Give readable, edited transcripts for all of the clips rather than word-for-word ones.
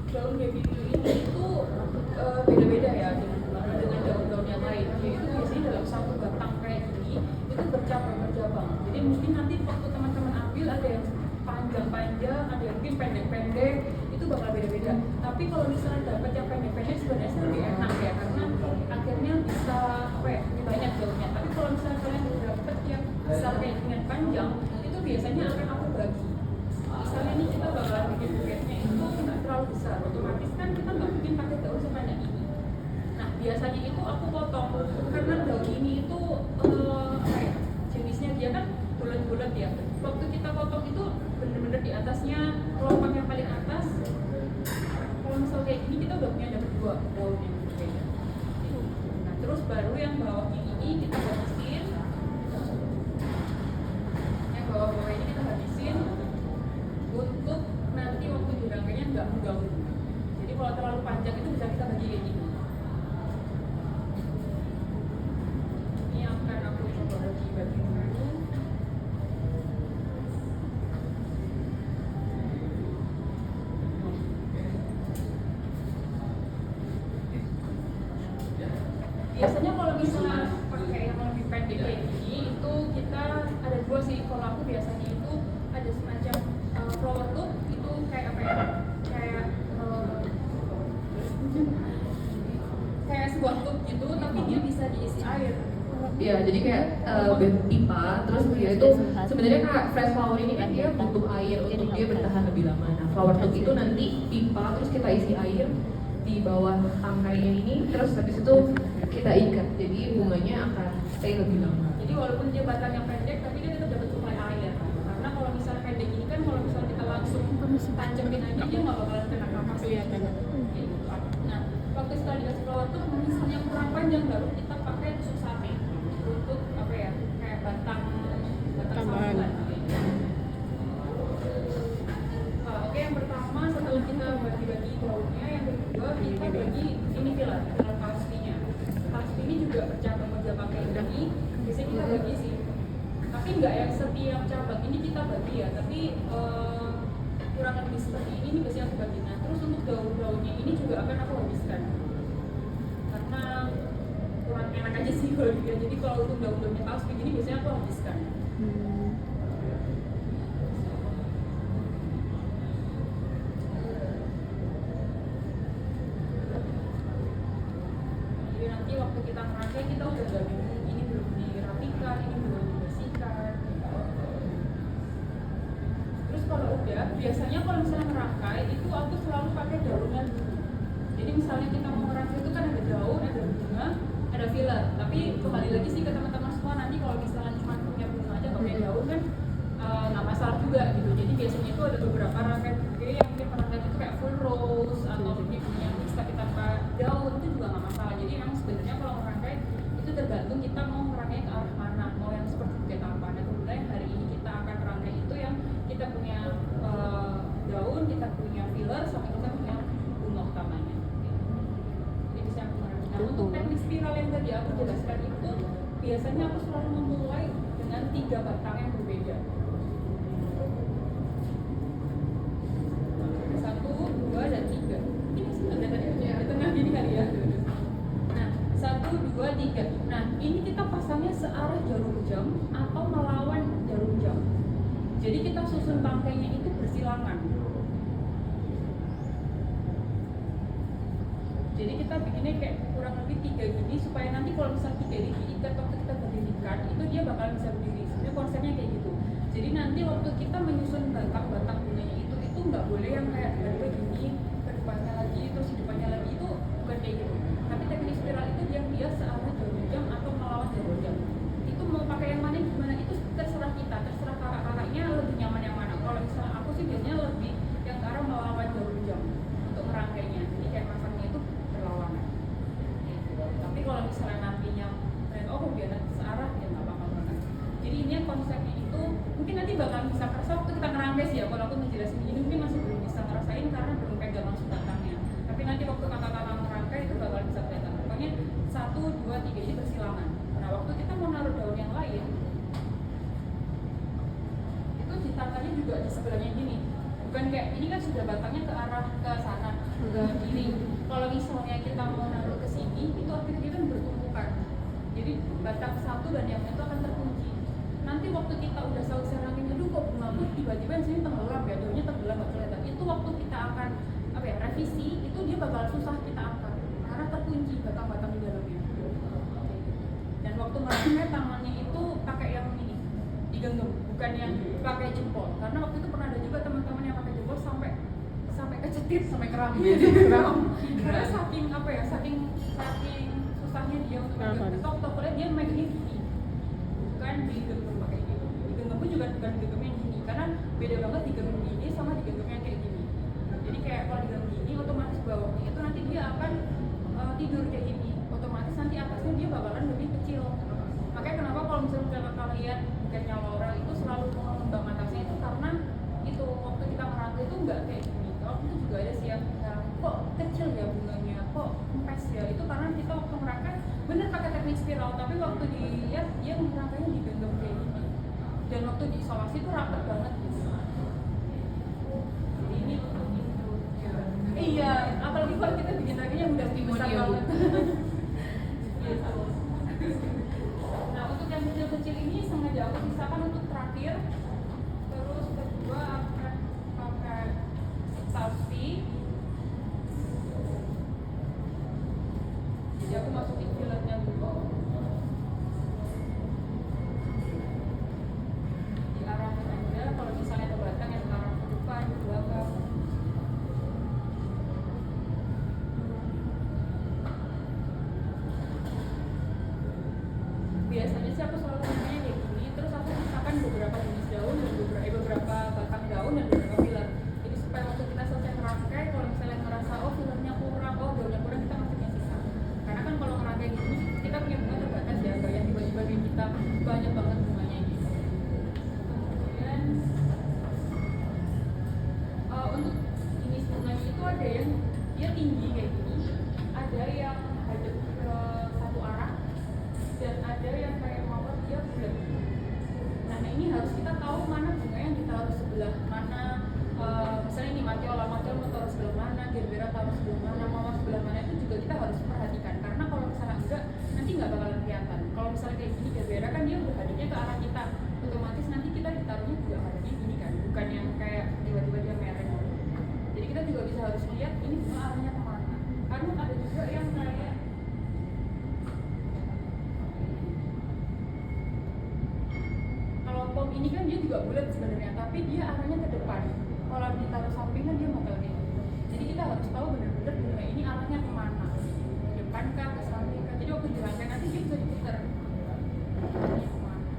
daun baby blue ini itu beda-beda ya dengan daun-daun yang lain. Yaitu biasanya dalam satu batang kayak gini itu bercabang-bercabang. Jadi mesti nanti waktu teman-teman ambil ada yang panjang-panjang, ada yang mungkin pendek-pendek, itu bakal beda-beda. Tapi kalau misalnya dapat yang pendek-pendek sebenarnya lebih enak ya, karena akhirnya bisa lebih banyak daunnya. Tapi kalau misalnya kalian dapat yang besar kayak gini yang panjang, itu biasanya akan aku bagi. Misalnya ini kita bakalan bikin buketnya itu nggak terlalu besar, otomatis kan kita nggak mungkin pakai daun sepanjang ini. Nah biasanya itu aku potong karena daun ini itu jenisnya dia kan bulat-bulat ya. Waktu kita potong itu bener-bener di atasnya kelopak yang paling atas. Kalau misal kayak gini kita udah punya dapat 2 daun yang berbeda. Nah terus baru yang bawahnya ini kita habisin. Yang bawah-bawah ini kita habisin untuk nanti waktu dirangkainya nggak mengganggu. Jadi kalau terlalu panjang itu bisa kita bagi kayak gini. Ini akan aku coba bagi-bagi dulu. Biasanya kalau misalnya pakai yang lebih pendek kayak gini itu kita ada 2 sih. Kalau aku biasanya itu ada semacam flower tube itu kayak apa ya? Kayak sebuah tube gitu, tapi dia bisa diisi air. Ya, jadi kayak pipa, terus dia itu sebenarnya kayak fresh flower ini kan dia butuh air untuk dia bertahan lebih lama. Nah, flower tube itu nanti pipa, terus kita isi air di bawah tangkainya ini, terus habis itu kita ikat, jadi bunganya akan stay lebih lama. Jadi walaupun dia batang yang pendek, tapi dia tetap dapat supply air. Karena kalau misalnya pendek ini kan, kalau misalnya kita langsung tanjamin aja, dia nggak bakalan kena kapas kelihatan. Nah, waktu setelah dikasih flower tube, misalnya kurang panjang baru kita pakai tusuk sate untuk apa ya, kayak batang sambungan. Oke, yang pertama setelah kita bagi-bagi daunnya, yang kedua kita bagi ini pilar pastinya. Pasti ini juga bercabang-cabang kayak gini, biasanya kita bagi sih. Tapi nggak yang setiap cabang ini kita bagi ya, tapi kurang lebih seperti ini biasanya aku bagi. Nah, terus untuk daun-daunnya ini juga akan aku habiskan. Karena kurang enak aja sih kalau dia. Jadi kalau untuk daun-daunnya paus begini biasanya aku habiskan. Jadi nanti waktu kita merangkai kita udah nggak bingung ini belum dirapikan, ini belum dibersihkan. Terus kalau udah, biasanya kalau misalnya merangkai itu aku selalu pakai daunnya dulu. Jadi misalnya kita mau merangkai itu kan ada daun, ada bunga, ada filler. Tapi kembali lagi sih ke teman-teman semua, nanti kalau misalnya cuma punya bunga aja nggak punya daun kan nggak masalah juga gitu. Jadi biasanya itu ada beberapa rangkai bunga yang mungkin merangkai itu kayak full rose atau mungkin yang mix tapi tanpa daun, itu juga nggak masalah. Jadi emang sebenarnya kalau merangkai itu tergantung kita mau merangkai ke arah mana, mau yang seperti buket apa. Nah kemudian hari ini kita akan merangkai itu yang kita punya daun, kita punya filler, sama kita punya bunga utamanya. Jadi bisa aku merangkai. Nah untuk teknik spiral yang tadi aku jelaskan itu biasanya aku selalu memulai dengan 3 batang yang berbeda. 1, 2, dan 3. Ini masih ada tadi ya, di tengah gini kali ya. Nah 1, 2, 3. Nah ini kita pasangnya searah jarum jam atau melawan jarum jam. Jadi kita susun tangkainya itu bersilangan. Jadi kita bikinnya kayak kurang lebih 3 gini supaya nanti kalau misal 3 ini diikat waktu kita berdirikan itu dia bakal bisa berdiri. Sebenarnya konsepnya kayak gitu. Jadi nanti waktu kita menyusun batang-batang bunganya itu nggak boleh yang kayak tiba-tiba gini ke depannya lagi terus di depannya lagi, itu bukan kayak gitu. Tapi teknik spiral itu dia searah jarum jam atau melawan jarum jam. Itu mau pakai yang mana gimana itu terserah kita, terserah kakak-kakaknya lebih nyaman yang mana. Kalau misalnya aku sih biasanya lebih yang ke arah melawan jarum jam untuk merangkainya. Jadi kayak masangnya itu berlawanan. Tapi kalau misalnya nantinya biar searah ya nggak bakal banget. Jadi ini konsepnya itu mungkin nanti bakal bisa kerasa waktu kita ngerangkai sih ya. Kalau aku ngejelasin ini mungkin masih belum bisa ngerasain karena belum pegang langsung batangnya. Tapi nanti waktu kakak-kakak ngerangkai itu bakal bisa kelihatan. Pokoknya 1, 2, 3 ini bersilangan. Nah waktu kita mau naruh daun yang lain itu ditatanya juga di sebelahnya gini. Bukan kayak ini kan sudah batangnya ke arah ke sana. Gini, kalau misalnya kita mau naruh ke sini, itu akhirnya dia kan bertumpukan. Jadi batang satu dan yang itu akan terkunci. Nanti waktu kita udah selesai rangkaian, aduh kok bungaku tiba-tiba yang sini tenggelam ya, daunnya tenggelam nggak kelihatan. Itu waktu kita akan revisi, itu dia bakal susah kita angkat karena terkunci batang-batang di dalamnya. Dan waktu merangkai tangannya itu pakai yang ini, digenggam, bukan yang pakai jempol. Karena waktu itu pernah ada juga teman-teman yang pakai jempol sampai kecetit, sampai kram. Karena saking saking susahnya dia untuk megang. Itu oktobernya dia megangnya gini, bukan digenggam pakai gini. Digenggam pun juga bukan digenggam yang gini, karena beda banget digenggam gini sama digenggam yang kayak gini. Jadi kayak kalau digenggam gini, otomatis bawahnya itu nanti dia akan tidur kayak gini. Otomatis nanti atasnya dia bakalan lebih kecil. Makanya kenapa kalau misalnya kalian bukannya Laura itu selalu mengembang atasnya itu karena itu waktu kita merangkai itu nggak kayak gini. Waktu itu juga ada sih yang kok kecil ya bunganya, kok empes ya. Itu karena kita waktu merangkai bener pakai teknik spiral, tapi waktu dilihat dia merangkainya digenggam kayak gini. Dan waktu diisolasi itu rapat banget gitu. Jadi ini iya, apalagi kalau kita bikin rangkainya udah besar banget. Nah untuk yang kecil-kecil ini sengaja aku sisakan untuk terakhir. Terus kedua akan pakai sapi. Jadi aku masukin filletnya dulu. Diarahin aja. Kalau misalnya ada batang yang mengarah ke depan, ke belakang. Biasanya sih aku selalu pakainya kayak gini, terus aku sisakan beberapa jenis daun dan beberapa batang daun dan beberapa filler. Jadi supaya waktu kita selesai merangkai, kalau misalnya ngerasa fillernya kurang, daunnya kurang, kita masukin yang sisa. Karena kan kalau merangkai gini, kita punya bunga terbatas ya, nggak yang tiba-tiba kita banyak banget bunganya gitu. Kemudian untuk jenis bunganya itu ada yang dia tinggi kayak gini, ada yang hadap ke satu arah, dan ada yang kayak mawar dia bulat. Nah ini harus kita tahu mana bunga yang ditaruh sebelah mana. Misalnya ini matiola mau taruh sebelah mana, gerbera taruh sebelah mana, mawar sebelah mana, itu juga kita harus perhatikan. Karena kalau misalnya enggak, nanti nggak bakalan kelihatan. Kalau misalnya kayak gini gerbera kan dia berhadapnya ke arah kita, otomatis nanti kita ditaruhnya juga hadapnya gini kan, bukan yang kayak tiba-tiba dia mereng. Jadi kita juga bisa harus lihat ini bunga arahnya kemana. Karena ada juga yang kayak pom ini kan dia juga bulat sebenarnya, tapi dia arahnya ke depan. Kalau ditaruh samping kan dia bakal kayak gitu. Jadi kita harus tahu benar-benar bunga ini arahnya kemana, ke depan kah, ke samping kah. Jadi waktu dirangkai nanti dia bisa diputar. Arahnya kemana?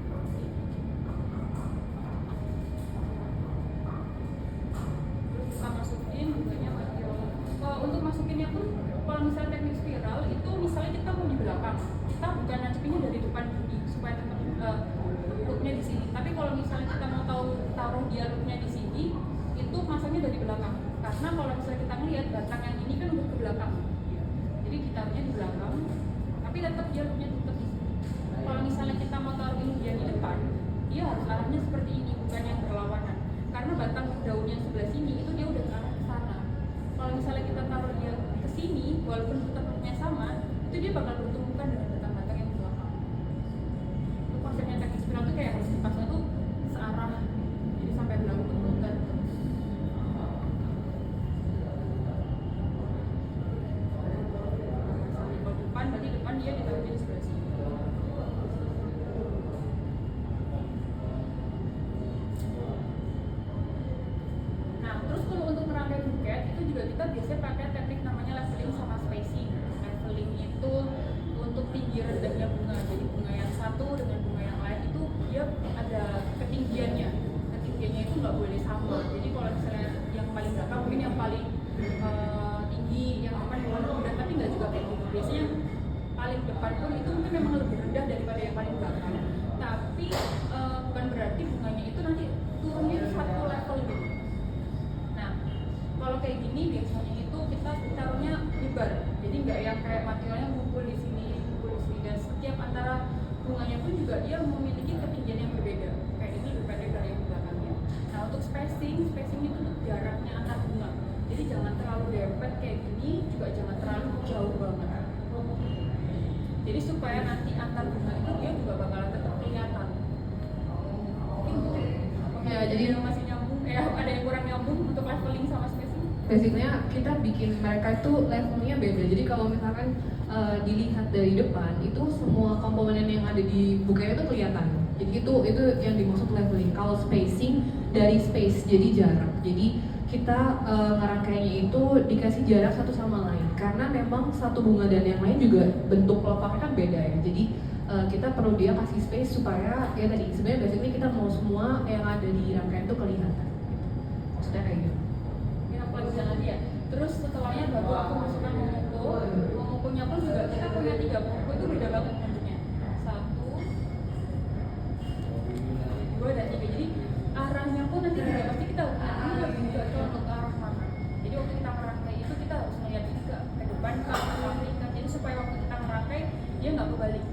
Terus kita masukin bunganya matiola. Untuk masukinnya pun, kalau misalnya teknik spiral itu misalnya kita mau di belakang, kita bukan nancepinnya dari depan gini supaya tetap loopnya di sini. Tapi kalau misalnya kita mau taruh dia loopnya di sini, itu masangnya dari belakang. Karena kalau misalnya kita melihat batang yang ini kan udah ke belakang, jadi ditaruhnya di belakang, tapi tetap dia loopnya tetap di sini. Kalau misalnya kita mau taruh ini dia di depan, dia harus arahnya seperti ini, bukan yang berlawanan. Karena batang daunnya sebelah sini itu dia udah ke arah ke sana. Kalau misalnya kita taruh dia ke sini, walaupun tetap loopnya sama, itu dia bakal bertumbukan dengan batang-batang yang belakang. Itu konsepnya teknik spiral tuh kayak harus dipasang tuh searah, jadi sampai belakang tuh berubah terus. Kalau depan berarti depan dia ditaruhnya di sebelah sini. Nah, terus kalau untuk merangkai buket itu juga kita biasanya pakai teknik namanya leveling sama spacing. Leveling itu untuk tinggi rendahnya bunga. Jadi bunga yang satu dengan bunga yang lain itu dia ada ketinggiannya. Ketinggiannya itu nggak boleh sama. Jadi kalau misalnya yang paling belakang mungkin yang paling tinggi, yang depan yang paling rendah, tapi nggak juga kayak gitu. Biasanya paling depan pun itu mungkin memang lebih rendah daripada yang paling belakang. Tapi bukan berarti bunganya itu nanti turunnya itu satu level gitu. Nah, kalau kayak gini biasanya itu kita taruhnya nyebar. Jadi nggak yang kayak materialnya ngumpul di sini, dan setiap antara bunganya pun juga dia memiliki ketinggian yang berbeda. Kayak ini lebih pendek dari yang belakangnya. Nah, untuk spacing itu jaraknya antar bunga. Jadi jangan terlalu dempet kayak supaya nanti antar bunga itu dia juga bakalan tetap kelihatan. Mungkin gitu. Apakah Ya, ada jadi- yang masih nyambung, ada yang kurang nyambung untuk leveling sama spacing? Basicnya kita bikin mereka itu levelnya beda. Jadi kalau misalkan dilihat dari depan itu semua komponen yang ada di bukanya itu kelihatan. Jadi itu yang dimaksud leveling. Kalau spacing dari space jadi jarak. Jadi kita ngerangkainya itu dikasih jarak satu sama lain karena memang satu bunga dan yang lain juga bentuk kelopaknya kan beda ya. Jadi kita perlu dia kasih space supaya ya tadi sebenarnya basically kita mau semua yang ada di rangkaian itu kelihatan. Maksudnya kayak gitu. Ini aku lagi jalan ya. Terus setelahnya baru aku masukkan Momoko pun juga kita punya 3 Momoko itu beda banget bentuknya. 1, 2 dan 3. Jadi arahnya pun nanti juga pasti kita ini lebih condong ke arah mana. Jadi waktu kita merangkai itu kita harus melihat ini ke depan, ke samping kan. Jadi supaya waktu kita merangkai dia nggak kebalik.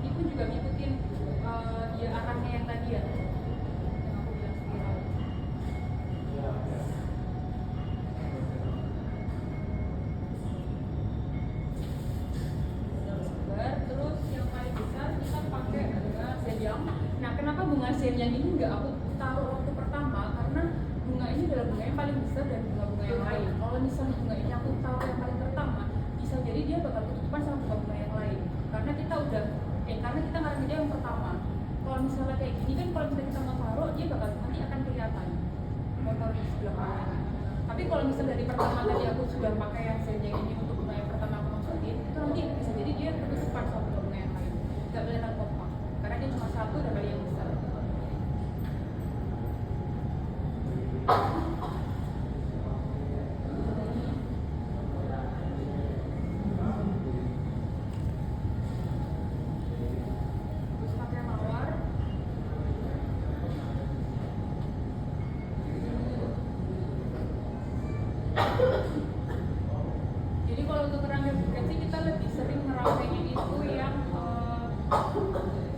Ini pun juga ngikutin dia arahnya yang tadi ya, yang aku bilang spiral. Sebar, terus yang paling besar kita pakai adalah Shenyang. Nah, kenapa bunga Shenyang ini nggak aku taruh waktu pertama? Karena bunga ini adalah bunga yang paling besar dari bunga-bunga yang lain. Kalau misalnya bunga ini aku taruh yang paling pertama, bisa jadi dia bakal ketutupan sama bunga-bunga yang lain. Karena kita ngarang dia yang pertama. Kalau misalnya kayak gini kan, kalau misalnya kita mau taruh, dia bakal nanti akan kelihatan. Mau taruh di sebelah mana. Tapi kalau misalnya dari pertama tadi aku sudah pakai yang Shenyang ini untuk bunga yang pertama aku masukin, itu nanti bisa jadi dia ketutupan sama bunga yang lain. Nggak kelihatan kompak. Karena dia cuma satu dan kali yang besar. Terus pakai mawar. Jadi kalau untuk kerangka buket sih kita lebih sering merangkainya itu yang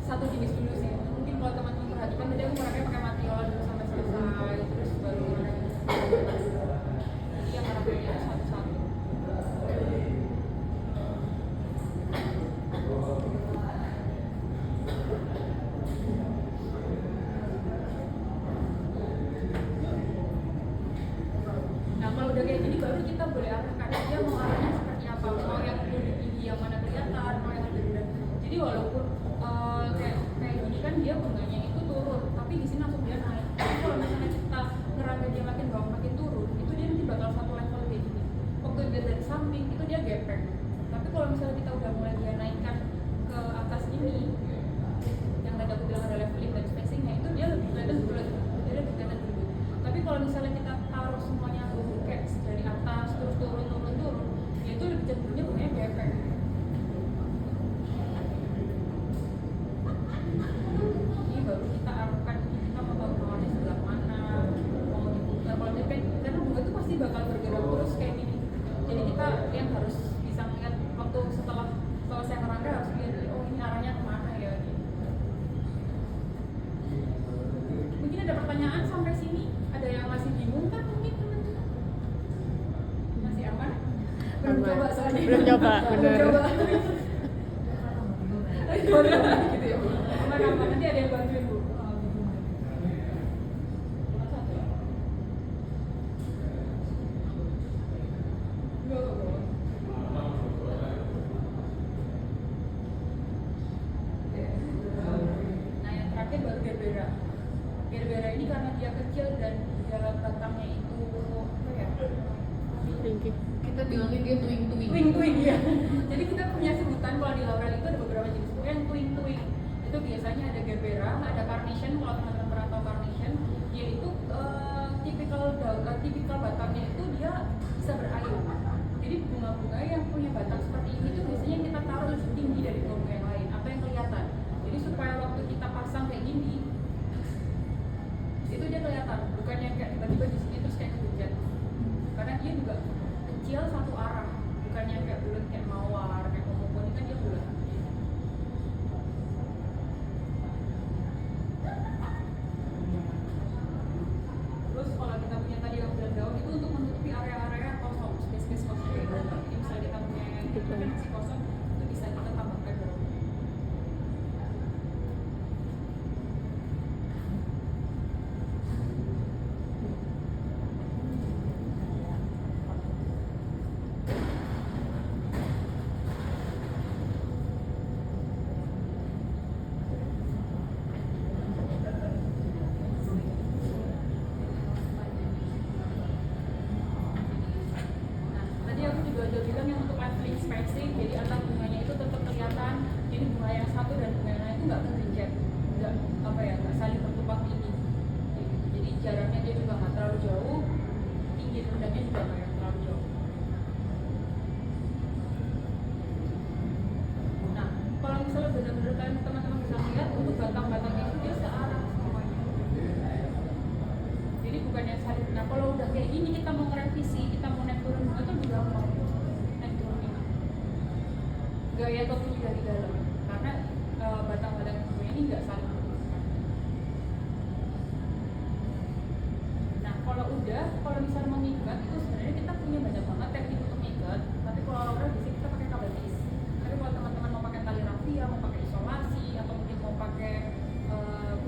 satu jenis dulu sih. Mungkin kalau teman-teman perhatikan tadi aku merangkai pakai matiola dulu sampai selesai, terus baru merangkai. Jadi yang merangkainya itu satu-satu. Nah, kalau udah kayak gini baru kita boleh arahkan dia mau arahnya seperti apa, mau yang lebih tinggi yang mana kelihatan, mau yang lebih rendah. Jadi walaupun kayak gini kan dia bunganya itu turun, tapi di sini langsung dia naik. Tapi kalau misalnya kita ngerangkai dia makin bawah makin turun, itu dia nanti bakal satu level kayak gini. Waktu dia dari samping itu dia gepeng. Tapi kalau misalnya kita udah mulai dia naikkan ke atas ini, yang tadi aku bilang ada leveling dan spacingnya, itu dia lebih kelihatan bulat, dia lebih kelihatan bulat. Tapi kalau misalnya kita taruh semuanya kayak dari atas terus turun, ya itu lebih cenderungnya bunganya gepeng. Ini baru kita arahkan, kita mau tahu bawahnya sebelah mana, mau diputar. Kalau dia karena bunga itu pasti bakal bergerak terus kayak gini. Jadi kita yang harus bisa melihat waktu setelah saya merangkai harus lihat, oh ini arahnya kemana ya. Gitu. Mungkin ada pertanyaan sampai sini? Ada yang masih bingung kan mungkin teman-teman? Masih aman? Belum Aman. coba soalnya. Belum coba, bener. Belum coba. Gitu ya. Aman-aman, nanti ada yang bantuin Bu. Nah, yang terakhir baru gerbera. Gerbera ini karena dia kecil dan dia batangnya itu apa ya? Ringkih. Kita bilangnya dia twing-twing. Twing ya. Jadi kita punya sebutan kalau di laurel itu ada beberapa jenis bunga yang twing. Itu biasanya ada gerbera, ada carnation. Kalau teman-teman pernah tahu carnation, yaitu tipikal batangnya itu dia bisa berair. Jadi bunga-bunga yang punya batang seperti ini tuh biasanya kita taruh lebih tinggi dari bunga yang lain atau yang kelihatan. Jadi supaya waktu kita pasang kayak gini, itu dia kelihatan, bukan yang kayak tiba-tiba di sini terus kayak kehujat. Karena dia juga kecil satu arah, bukan yang kayak bulat kayak mawar, kayak momoko ini kan dia bulat. Terus kalau kita punya tadi yang bilang daun ini kita mau ngerevisi, kita mau naik turun bunga itu juga mau naik turunnya. Gaya topinya dari dalam, karena batang-batang bunga ini nggak saling berhubungan. Nah kalau misalnya mau ngikat itu sebenarnya kita punya banyak banget teknik untuk ngikat. Tapi kalau orang biasanya kita pakai kabel tis. Tapi kalau teman-teman mau pakai tali rafia, mau pakai isolasi, atau mungkin mau pakai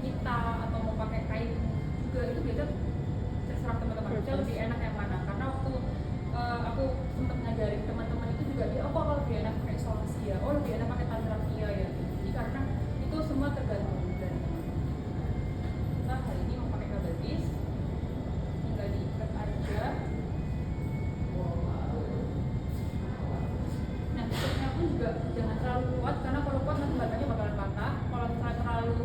pita, atau mau pakai kain juga, itu biasa terserah teman-teman. Saya lebih enak yang mana? Karena waktu aku sempat ngajarin teman-teman itu juga dia, oh kalau lebih enak pakai isolasi ya, oh lebih enak pakai tali rafia ya. Jadi karena itu semua tergantung dari kita hari ini mau pakai kabel tis, tinggal diikat aja. Nah tutupnya pun juga jangan terlalu kuat, karena kalau kuat nanti batangnya bakalan patah. Kalau misalnya terlalu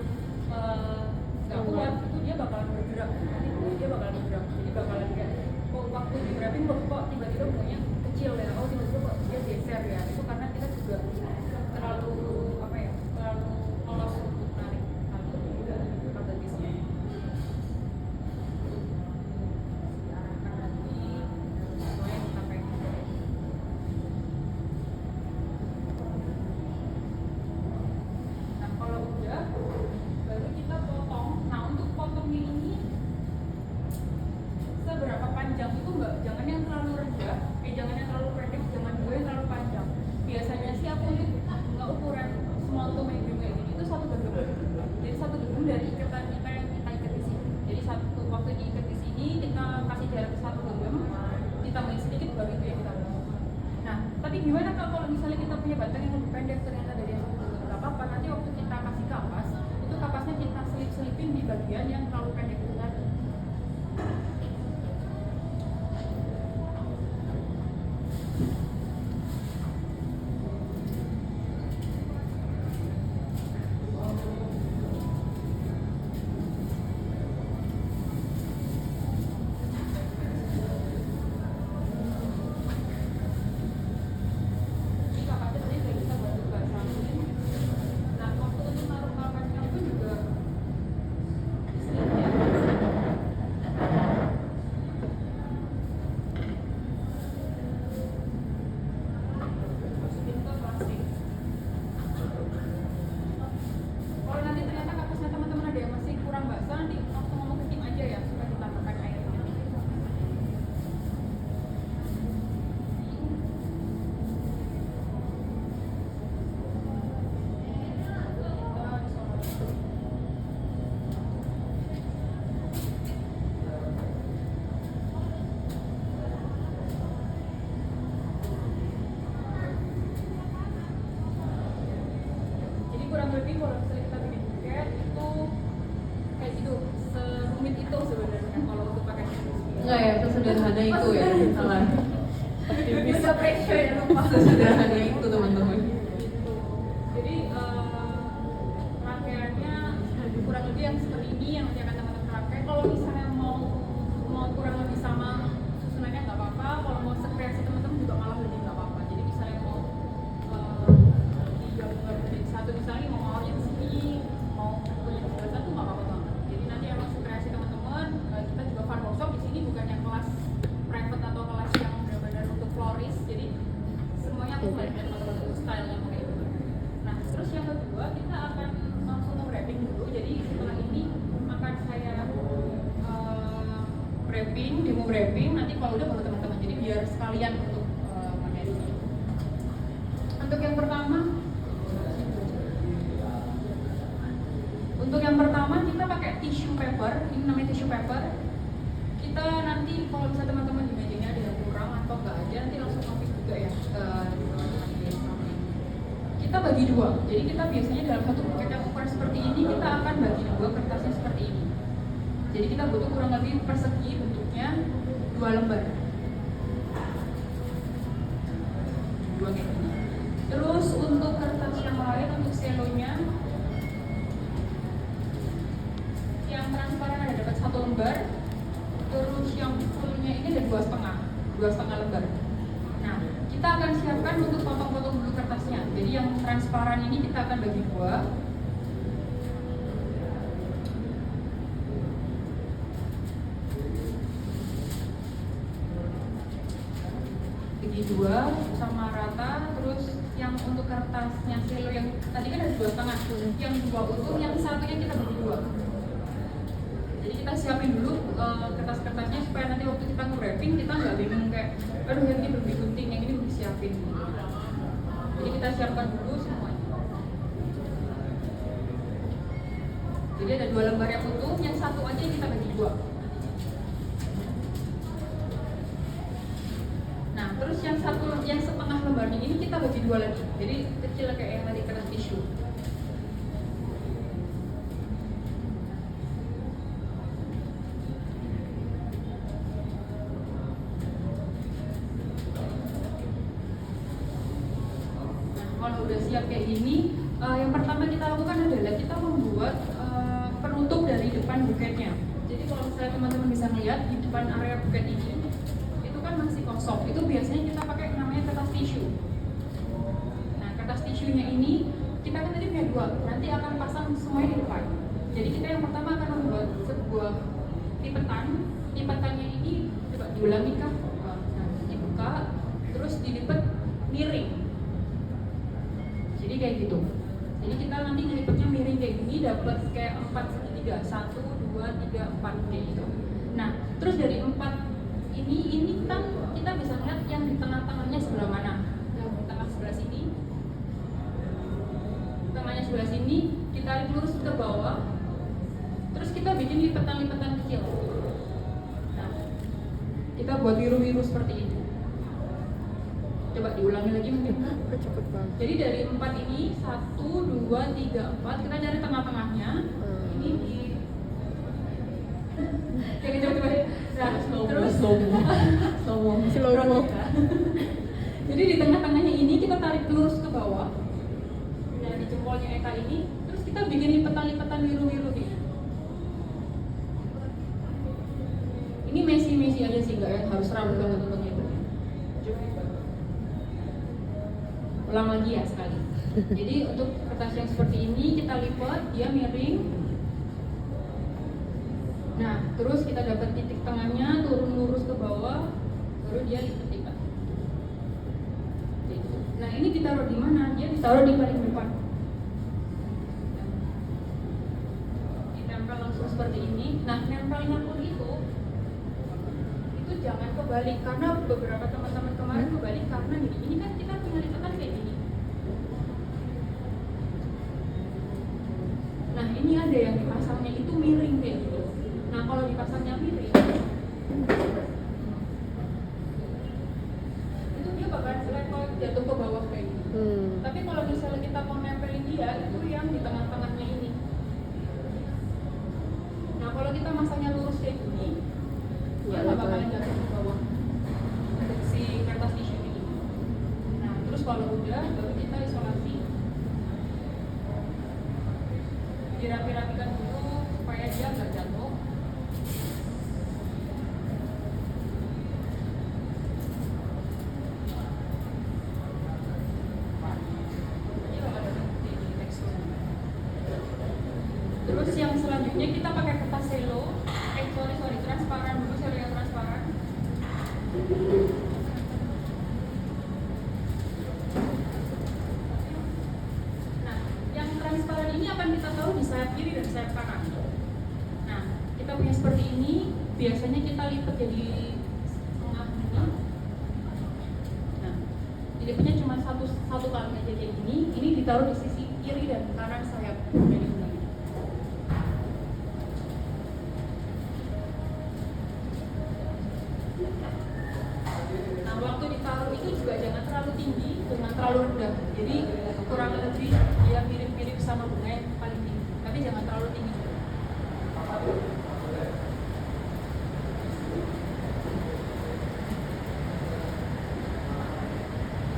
nggak kuat itu dia bakalan bergerak, nanti dia bakalan bergerak, jadi bakalan kayak kok waktu di wrapping kok tiba-tiba bunganya kecil ya, oh tiba-tiba kok dia geser ya, itu karena kita juga terlalu polos untuk narik kabel tisnya. Diarahkan lagi sesuai yang kita pengen. Nah kalau udah baru kita potong. Nah untuk potongnya ini seberapa panjang itu jangan yang terlalu rendah, jangan yang terlalu pendek, jangan juga yang terlalu panjang. Biasanya sih aku untuk nggak ukuran small to medium kayak gini itu 1 genggam. Jadi 1 genggam dari ikatan kita yang kita ikat di sini. Jadi waktu diikat di sini kita kasih jarak 1 genggam, ditambahin sedikit baru itu yang kita potong. Nah tapi gimana kalau misalnya kita punya batang yang lebih pendek ternyata dari yang 1 genggam, nggak apa-apa. Nanti waktu kita kasih kapas, itu kapasnya kita selip-selipin di bagian yang terlalu pendek itu tadi. Jadi kapasnya tadi kayak kita buat juga sambil. Nah waktu untuk naruh kapasnya pun juga selip ya. Masukin ke plastik. Kalau nanti ternyata kapasnya teman-teman ada yang masih kurang basah, nanti langsung ngomong ke tim aja ya supaya ditambahkan airnya. Jadi kurang lebih kalau misalnya kita bikin buket itu kayak gitu, serumit itu sebenarnya kalau untuk pakai Enggak ya, sesederhana itu ya, salah. bisa pressure ya lupa. Sesederhana itu teman-teman. Gitu. Jadi rangkaiannya kurang lebih yang seperti ini yang nanti akan teman-teman pakai. Kalau misalnya mau kurang lebih sama susunannya nggak apa-apa. Kalau mau sekreasi teman-teman juga malah lebih nggak apa-apa. Jadi misalnya mau digabung jadi satu, misalnya mau maunya di sini, mau punya di sebelah satu nggak apa-apa banget. Jadi nanti emang sekreasi teman-teman. Kita juga fun workshop di sini bukan yang kelas private atau kelas yang benar-benar untuk florist. Jadi semuanya aku belajar teman-teman stylenya kayak gitu. Nah terus yang kedua kita akan langsung wrapping dulu. Jadi setelah ini akan saya demo wrapping. Nanti kalau udah baru teman-teman. Jadi biar sekalian untuk pakai ini. Untuk yang pertama kita pakai tissue paper. Ini namanya tissue paper. Kita nanti kalau bisa teman-teman di mejanya ada yang kurang atau enggak aja, nanti langsung topik juga ya ke teman-teman di samping. Kita bagi dua. Jadi kita biasanya dalam satu buket yang ukuran seperti ini kita akan bagi dua kertasnya seperti ini. Jadi kita butuh kurang lebih persegi bentuknya 2 lembar. 2 kayak gini. Terus untuk kertas yang lain untuk selonya yang transparan ada dapat 1 lembar. Terus yang fullnya ini ada 2,5 lembar. Nah, kita akan siapkan untuk potong-potong dulu kertasnya. Jadi yang transparan ini kita akan bagi 2. bagi dua sama rata. Terus yang untuk kertasnya selo yang tadi kan ada dua setengah, yang dua utuh, yang satunya kita bagi dua. Jadi kita siapin dulu kertas-kertasnya supaya nanti waktu kita nge-wrapping kita nggak bingung kayak aduh yang ini belum digunting, yang ini belum disiapin. Jadi kita siapkan dulu semuanya. Jadi ada 2 lembar yang utuh, yang satu aja kita bagi dua. Nah, terus yang setengah lembarnya ini kita bagi dua lagi. Jadi kecil kayak yang tadi kertas tisu. Kalau udah siap kayak gini, yang pertama kita lakukan adalah kita membuat penutup dari depan buketnya. Jadi kalau misalnya teman-teman bisa melihat di depan area buket ini, itu kan masih kosong. Itu biasanya kita pakai namanya kertas tisu. Nah, kertas tisunya ini kita kan tadi punya dua, nanti akan pasang semuanya di depan. Jadi kita yang pertama akan membuat sebuah lipetan. Lipetannya ini coba diulangi kah? Nah, dibuka, terus dilipat miring. Jadi kayak gitu. Jadi kita nanti ngelipetnya miring kayak gini, dapat kayak 4 segitiga, 1, 2, 3, 4 kayak gitu. Nah, terus dari 4 ini kan kita bisa lihat yang di tengah-tengahnya sebelah mana. Yang di tengah sebelah sini, tengahnya sebelah sini ditarik lurus ke bawah. Terus kita bikin lipetan-lipetan kecil. Nah, kita buat biru-biru seperti ini. Coba diulangi lagi mungkin. Cepet banget. Jadi dari 4 ini 1, 2, 3, 4 kita cari tengah-tengahnya. Ini di kayak coba. Nah, terus slow mo. Jadi di tengah-tengahnya ini kita tarik lurus ke bawah. Nah, di jempolnya Eka ini terus kita bikin lipetan-lipetan biru-biru nih. Ini messy aja sih, enggak ya harus rapi banget untuk itu. Ulang lagi ya sekali. Jadi untuk kertas yang seperti ini kita lipat, dia miring. Nah, terus kita dapat titik tengahnya, turun lurus ke bawah, baru dia lipat-lipat. Nah, ini ditaruh di mana? Dia ditaruh di paling depan. Ditempel langsung seperti ini. Nah, nempelnya pun itu jangan kebalik, karena beberapa teman-teman kemarin kebalik karena ini kan kita punya lipatan kayak gini. Nah, ini ada yang dipasangnya itu miring kayak gitu. Nah, kalau dipasangnya miring itu dia bakal level jatuh ke bawah kayak gitu. Tapi kalau misalnya kita mau nempelin dia, itu yang di tengah-tengahnya ini. Nah, kalau kita masangnya lurus kayak gini, dia nggak bakalan jatuh ke bawah untuk si kertas tisu ini. Nah, terus kalau udah baru kita isolasi, dirapi-rapikan dulu supaya dia nggak jatuh. Terus yang selanjutnya kita pakai kertas selo, transparan dulu, selo yang transparan. Nah, yang transparan ini akan kita taruh di sayap kiri dan sayap kanan. Nah, kita punya seperti ini, biasanya kita lipat jadi setengah ini. Nah, dilipatnya cuma satu kali aja kayak gini. Ini ditaruh di sisi kiri dan kanan sayap. Nah, waktu ditaruh itu juga jangan terlalu tinggi, jangan terlalu rendah. Jadi kurang lebih dia mirip-mirip sama bunga yang paling tinggi, tapi jangan terlalu tinggi.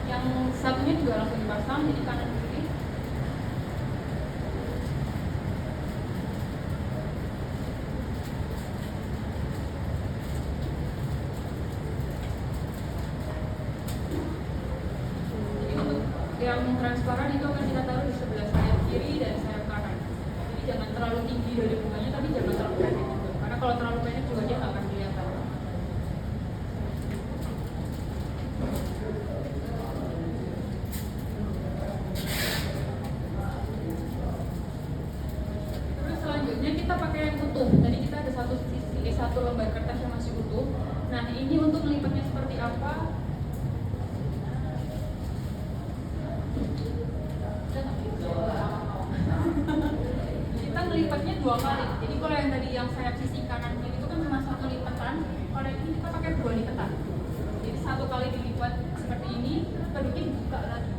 Yang satunya juga langsung dipasang, jadi kanan kiri. Yang transparan itu akan kita taruh di sebelah sayap kiri dan sayap kanan. Jadi jangan terlalu tinggi dari bunganya, tapi jangan terlalu pendek juga. Karena kalau terlalu pendek juga dia nggak akan kelihatan. utuh. Tadi kita ada satu lembar kertas yang masih utuh. Nah, ini untuk melipatnya seperti apa? Kita melipatnya 2 kali. Jadi kalau yang tadi yang sayap sisi kanan kiri itu kan cuma 1 lipatan. Kalau yang ini kita pakai 2 lipatan. Jadi 1 kali dilipat seperti ini, kita bikin buka lagi.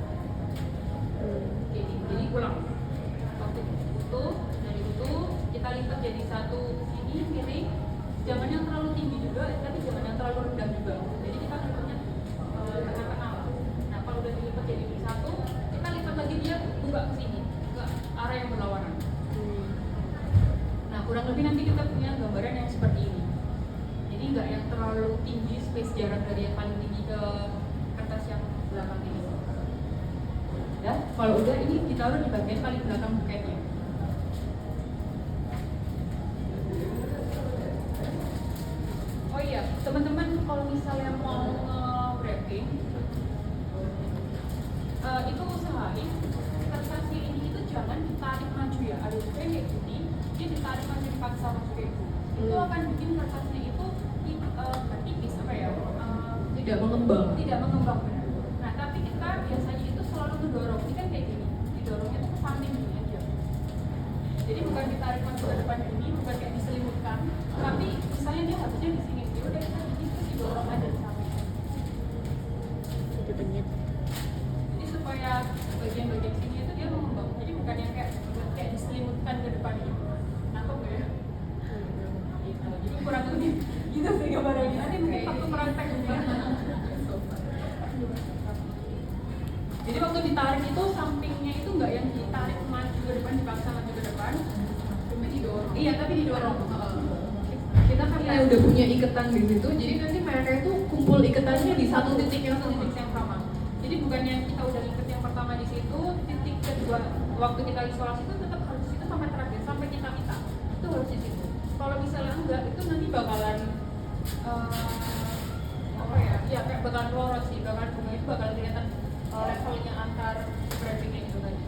Jadi ulang. Waktu utuh, dari utuh kita lipat jadi 1 sini miring. Jangan yang terlalu tinggi juga, tapi jangan yang terlalu rendah juga. Jadi kita lipatnya tengah-tengah. Nah, kalau udah dilipat jadi 1, kita lipat lagi dia buka ke sini, ke arah yang berlawanan. Nah, kurang lebih nanti kita punya gambaran yang seperti ini. Jadi nggak yang terlalu tinggi, space jarak dari yang paling tinggi ke kertas yang belakang ini. Ya, kalau udah ini ditaruh di bagian paling belakang buketnya. Oh iya, teman-teman kalau misalnya mau nge-wrapping, itu usahain kertasnya ini itu jangan ditarik maju ya. Ada juga yang kayak gini, dia ditarik maju dipaksa masuk kayak gitu. Itu akan bikin kertasnya itu tipis apa ya? Tidak mengembang. Tidak mengembang benar. Nah, tapi kita biasanya itu selalu mendorong. Ini kan kayak gini, didorongnya tuh ke samping gini aja. Jadi bukan ditarik maju ke depan gini, bukan kayak diselimutkan, tapi misalnya dia harusnya di sini, dia udah kita gini terus didorong aja di samping. Jadi supaya bagian-bagian sini itu dia mengembang. Jadi bukan yang kayak diselimutkan ke depan gitu. Nangkep gak ya? Gitu. Jadi kurang lebih gitu sih gambarannya. Nanti mungkin waktu prakteknya. Jadi waktu ditarik itu sampingnya itu nggak yang ditarik maju ke depan, dipaksa maju ke depan, cuma didorong. Iya, tapi didorong. Kita kan kayak udah punya ikatan di situ, jadi nanti mereka itu kumpul ikatannya di satu titik yang sama. Jadi bukannya kita udah ikat yang pertama di situ, titik kedua waktu kita isolasi itu tetap harus itu sampai terakhir, sampai kita minta itu harus di situ. Kalau misalnya enggak, itu nanti bakalan apa ya? Iya, kayak bakalan lorot sih, bakalan bunga itu bakalan kelihatan levelnya antar wrappingnya itu tadi.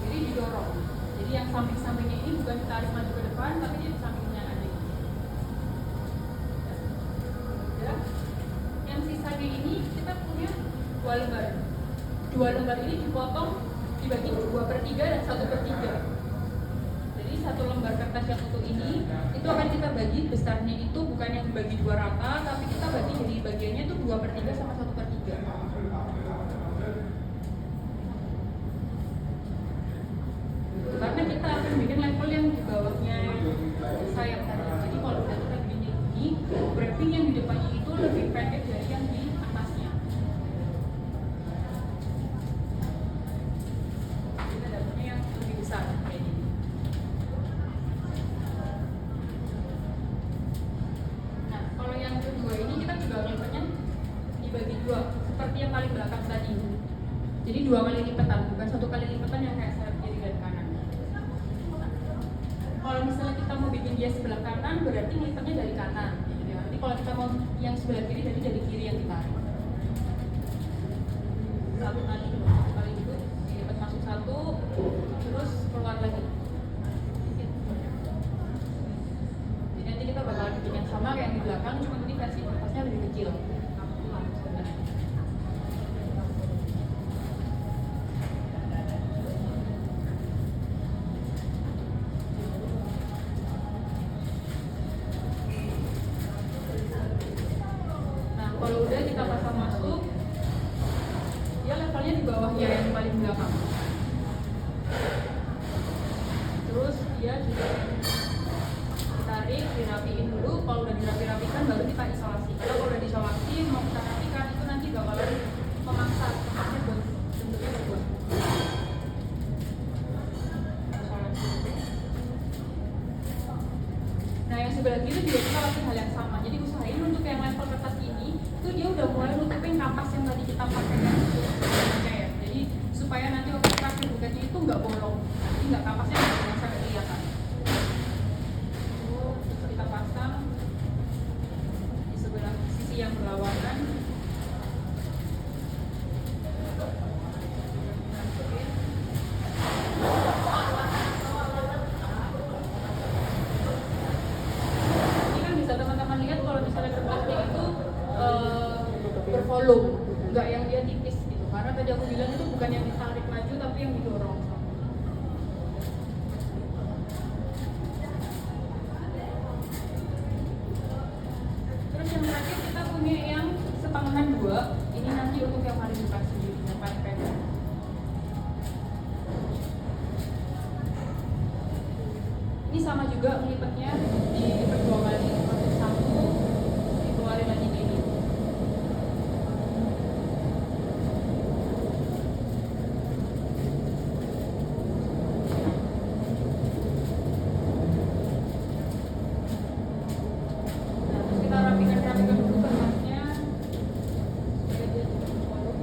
Jadi didorong. Jadi yang samping-sampingnya ini bukan ditarik maju ke depan, tapi dia di sampingnya aja. Ya. Yang sisanya ini kita punya 2 lembar. 2 lembar ini dipotong dibagi 2/3 dan 1/3. Jadi 1 lembar kertas yang utuh ini itu akan kita bagi besarnya itu bukan yang dibagi 2 rata, tapi kita bagi jadi bagiannya itu 2/3 sama 1/3. Karena kita akan bikin level yang di bawahnya sayap tadi. Jadi kalau udah kita bikin ini, wrapping yang di depannya itu lebih pendek dari yang di atasnya. Kita dapatnya yang lebih besar kayak gini. Nah, kalau yang kedua ini kita juga lipatnya dibagi 2, seperti yang paling belakang tadi. Jadi 2 kali lipatan, bukan 1 kali lipatan yang kayak sayap kiri dan kanan. Kalau misalnya kita mau bikin dia sebelah kanan, berarti lipatnya dari kanan. Gitu ya. Nanti kalau kita mau yang sebelah kiri, dari kiri yang ditarik. Satu kali gitu, dilipat masuk 1, terus keluar lagi. Jadi nanti kita bakalan bikin yang sama kayak yang di belakang, cuma ini versi kertasnya lebih kecil. Kalau udah kita pasang masuk, dia levelnya di bawahnya yang paling belakang. Terus dia juga ditarik, dirapiin dulu. Kalau udah dirapi-rapikan baru kita isolasi. Karena kalau udah diisolasi mau kita rapikan itu nanti bakalan memaksa tempatnya buat bentuknya berbuat. Nah, yang sebelah kiri juga kita lakukan hal yang sama. Jadi usahain untuk yang level kertas ini itu dia udah mulai nutupin kapas yang tadi kita pakai kan ya. Jadi supaya nanti waktu terakhir bukanya itu nggak bolong, nanti nggak kapasnya nggak sampai kelihatan. Terus kita pasang di sebelah sisi yang berlawanan. belum, nggak yang dia tipis gitu. Karena tadi aku bilang itu bukan yang ditarik maju tapi yang didorong. Terus yang terakhir kita punya yang setangan 2. Ini nanti untuk yang paling depan sendiri, yang paling pendek. Ini sama juga melipatnya dilipat 2 kali, masuk 1, dikeluarin lagi gini. Nah, terus kita rapikan dulu kertasnya. Biar dia tidak bolong.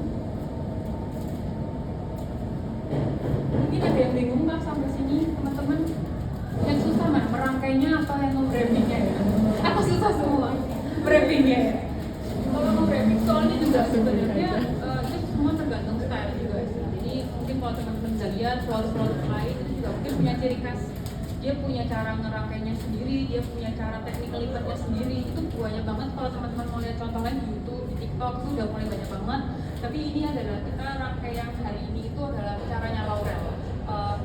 Mungkin ada yang bingung nggak sampai sini, teman-teman? Yang susah mana? Merangkainya atau yang nge-wrappingnya ya? Aku susah semua wrappingnya ya. Kalau nge-wrapping soalnya juga sebenarnya itu semua tergantung style juga sih. Jadi mungkin kalau teman-teman bisa lihat produk-produk lain itu juga mungkin punya ciri khas. Dia punya cara ngerangkainya sendiri, dia punya cara teknik lipatnya sendiri. Itu banyak banget kalau teman-teman mau lihat contoh lain di YouTube, di TikTok itu udah mulai banyak banget. Tapi ini adalah kita rangkai yang hari ini itu adalah caranya Laurel.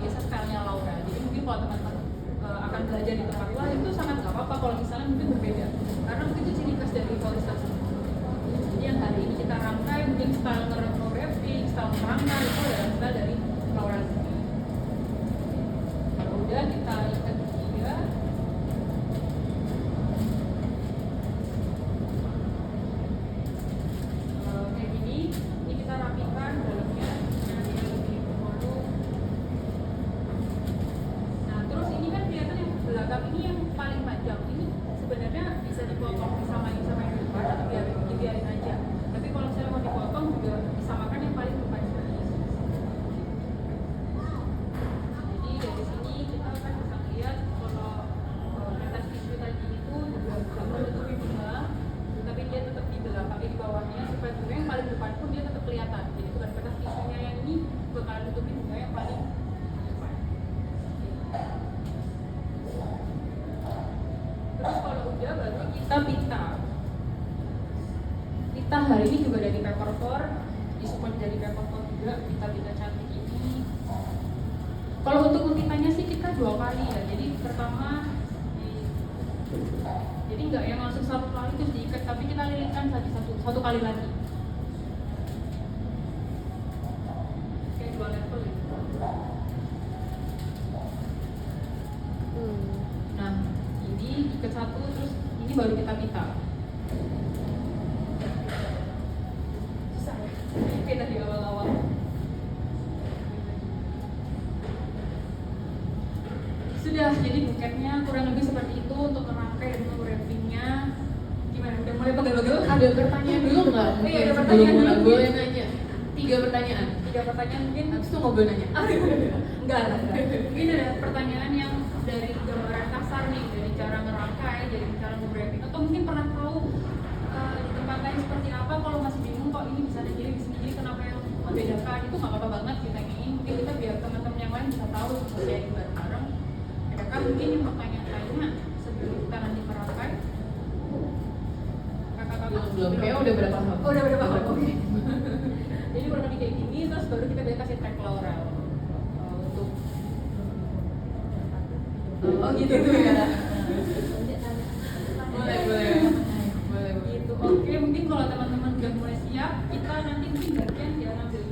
Biasa stylenya Laurel. Jadi mungkin kalau teman-teman akan belajar di tempat luar itu sangat nggak apa-apa kalau misalnya mungkin berbeda karena mungkin itu ciri khas dari Polista. Jadi yang hari ini kita rangkai mungkin style wrapping, style merangkai itu adalah style dari Laurel. Kalau udah kita ikat dia. Kayak gini, ini kita rapikan dalamnya yang dia lebih volume. Nah, terus ini kan kelihatan yang belakang ini yang paling panjang. Ini sebenarnya bisa dipotong disamain sama yang depan atau dibiarin aja. Tapi kalau misalnya mau dipotong juga disamakan yang paling depan. Jadi dari sini kita kan bisa lihat kalau kertas tisu tadi itu juga tidak menutupi bunga, tapi dia tetap dibelah pakai di bawahnya supaya bunga yang paling depan pun dia tetap kelihatan. Jadi bukan kertas tisunya yang ini bakalan nutupi bunga yang paling depan. Terus kalau udah baru kita pita. Pita hari ini juga dari paper 4, disupport dari paper 4 juga, pita cantik ini. Kalau untuk mengkitanya sih kita 2 kali ya. Jadi pertama jadi nggak yang langsung 1 kali terus diikat, tapi kita lilitkan satu kali lagi. Kayak 2 level gitu. Nah, ini ikat 1 terus ini baru kita pita. Susah ya? Kayak tadi awal-awal. Sudah, jadi buketnya kurang lebih seperti itu untuk ngerangkai dan wrappingnya. Gimana? Udah mulai pegel-pegel? Ada pertanyaan dulu nggak? Oh iya, ada Sebelum pertanyaan mulai, dulu. boleh nanya 3 pertanyaan. 3 pertanyaan mungkin. Habis itu nggak boleh nanya. Enggak lah. Ini ada pertanyaan yang dari gambaran kasar nih, dari cara ngerangkai, dari cara nge-wrapping, atau mungkin pernah tahu di tempat lain seperti apa. Kalau masih bingung kok ini bisa ada gini, bisa gini, kenapa yang membedakan, itu nggak apa-apa banget kita ini. Mungkin kita biar teman-teman yang lain bisa tahu, bisa sharing bareng-bareng. Adakah mungkin yang pertanyaan lainnya sebelum kita nanti merangkai? Kakak-kakak Belum. Kayaknya udah berapa hal? Oh, udah berapa hal? Oke. Jadi kurang lebih kayak gini, terus baru kita kasih tag Laurel untuk oh gitu ya. Boleh. Gitu. Oke, mungkin kalau teman-teman udah mulai siap, kita nanti mungkin bagian dia ngambilnya